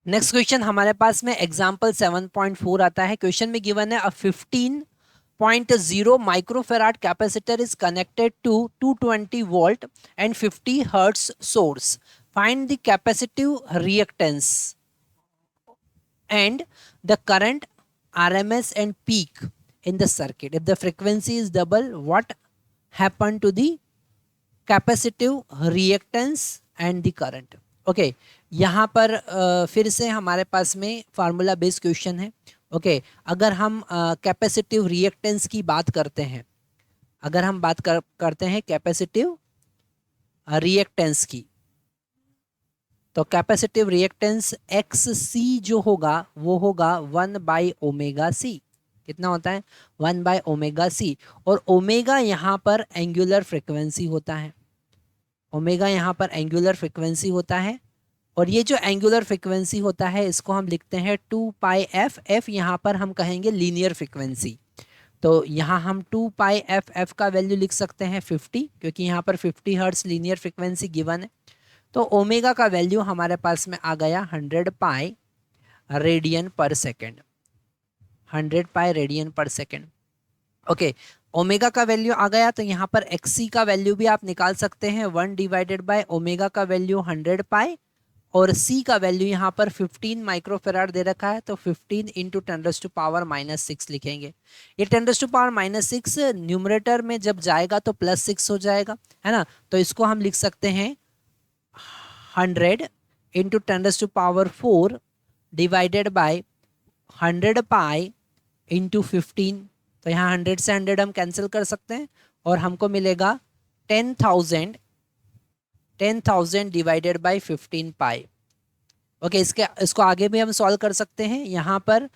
Next question हमारे पास में example 7.4 आता है। क्वेश्चन में गिवन है a 15.0 microfarad capacitor is connected to 220 volt and 50 hertz source. Find the capacitive reactance and the current RMS and peak in the circuit. If the frequency is double, what happened to the capacitive reactance and the current? Okay यहाँ पर फिर से हमारे पास में formula based question है। Okay अगर हम capacitive reactance की बात करते हैं, अगर हम बात करते हैं कैपेसिटिव रिएक्टेंस की, तो कैपेसिटिव रिएक्टेंस एक्स सी जो होगा वो होगा 1/ओमेगा सी। कितना होता है? 1/ओमेगा सी। और ओमेगा यहाँ पर एंगुलर फ्रिक्वेंसी होता है, ओमेगा यहाँ पर एंगुलर फ्रिक्वेंसी होता है। और ये जो एंगुलर फ्रिक्वेंसी होता है इसको हम लिखते हैं 2πf। एफ यहाँ पर हम कहेंगे लीनियर फ्रिक्वेंसी। तो यहाँ हम 2πf का वैल्यू लिख सकते हैं 50, क्योंकि यहाँ पर 50 हर्ट्ज लीनियर फ्रिक्वेंसी गिवन है। तो ओमेगा का वैल्यू हमारे पास में आ गया 100 पाई रेडियन पर सेकेंड, 100 पाई रेडियन पर सेकेंड। ओके ओमेगा का वैल्यू आ गया, तो यहाँ पर एक्सी का वैल्यू भी आप निकाल सकते हैं। 1 डिवाइडेड बाय ओमेगा का वैल्यू 100 पाई और सी का वैल्यू यहाँ पर 15 माइक्रोफेराड दे रखा है, तो 15 इंटू 10⁻⁻6 लिखेंगे। ये 10⁻⁻6 न्यूमरेटर में जब जाएगा तो +6 हो जाएगा, है ना। तो इसको हम लिख सकते हैं 100 into 10⁻⁴ divided by 100 pi into 15। तो यहाँ 100 से 100 हम कैंसिल कर सकते हैं और हमको मिलेगा 10,000 डिवाइडेड बाय 15 पाई। ओके इसको आगे भी हम सॉल्व कर सकते हैं। यहाँ पर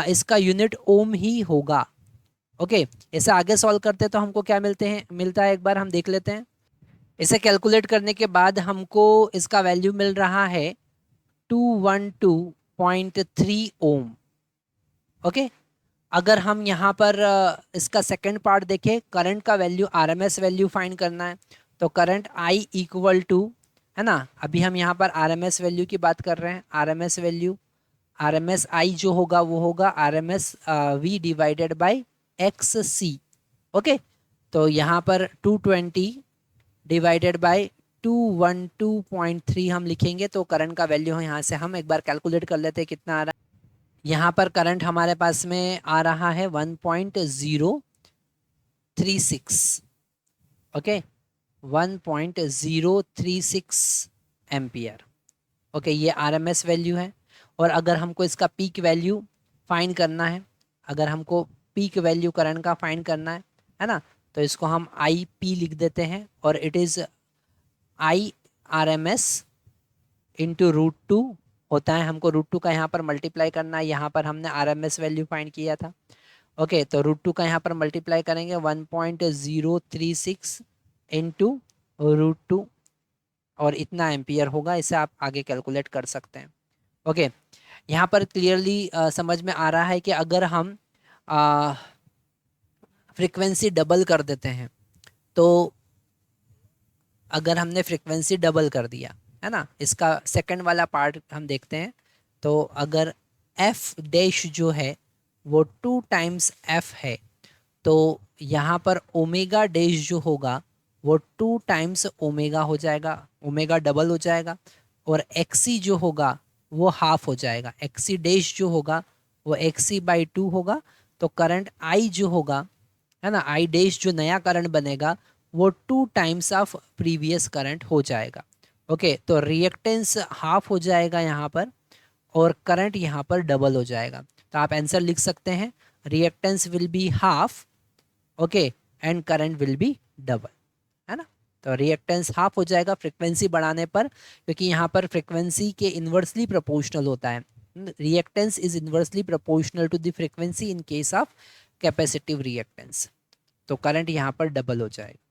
इसका यूनिट ओम ही होगा। ओके इसे आगे सॉल्व करते हैं तो हमको क्या मिलता है एक बार हम देख लेते हैं। इसे कैलकुलेट करने के बाद हमको इसका वैल्यू मिल रहा है 212.3 ओम। ओके अगर हम यहाँ पर इसका सेकंड पार्ट देखें, करंट का वैल्यू आरएमएस वैल्यू फाइंड करना है। तो करंट आई इक्वल टू, है ना, अभी हम यहाँ पर आरएमएस वैल्यू की बात कर रहे हैं। आरएमएस वैल्यू, आरएमएस आई जो होगा वो होगा RMS V divided by X C. Okay तो यहाँ पर 220 डिवाइडेड बाय 212.3 हम लिखेंगे। तो करंट का वैल्यू है, यहाँ से हम एक बार कैलकुलेट कर लेते हैं कितना आ रहा है। यहाँ पर करंट हमारे पास में आ रहा है 1.036। Okay 1.036 ampere. ओके ये आरएमएस वैल्यू है। और अगर हमको इसका पीक वैल्यू फाइंड करना है, अगर हमको पीक वैल्यू करंट का फाइंड करना है ना, तो इसको हम आई पी लिख देते हैं। और it is I R M S into √2 होता है। हमको √2 का यहाँ पर मल्टीप्लाई करना है। यहाँ पर हमने R M S value find किया था। ओके तो √2 का यहाँ पर मल्टीप्लाई करेंगे 1.036 इंटू √2 और इतना एम्पियर होगा। इसे आप आगे कैलकुलेट कर सकते हैं। ओके यहाँ पर क्लियरली समझ में आ रहा है कि अगर हम फ्रीक्वेंसी डबल कर देते हैं, तो अगर हमने फ्रीक्वेंसी डबल कर दिया, है ना, इसका सेकंड वाला पार्ट हम देखते हैं। तो अगर एफ डैश जो है वो 2 टाइम्स एफ है, तो यहाँ पर ओमेगा डैश जो होगा वो 2 टाइम्स ओमेगा हो जाएगा, ओमेगा डबल हो जाएगा। और एक्सी जो होगा वो हाफ हो जाएगा, एक्सी डैश जो होगा वो XC/2 होगा। तो करंट आई जो होगा, है ना, आई डैश जो नया करंट बनेगा वो 2 टाइम्स ऑफ प्रीवियस करंट हो जाएगा। ओके तो रिएक्टेंस हाफ हो जाएगा यहाँ पर और करंट यहाँ पर डबल हो जाएगा। तो आप आंसर लिख सकते हैं reactance will be half, okay, and current will be double, है ना। तो रिएक्टेंस हाफ हो जाएगा फ्रीक्वेंसी बढ़ाने पर, क्योंकि यहाँ पर फ्रीक्वेंसी के इन्वर्सली प्रोपोर्शनल होता है। Reactance is inversely proportional to the frequency in case of capacitive reactance. तो करंट यहाँ पर डबल हो जाएगा।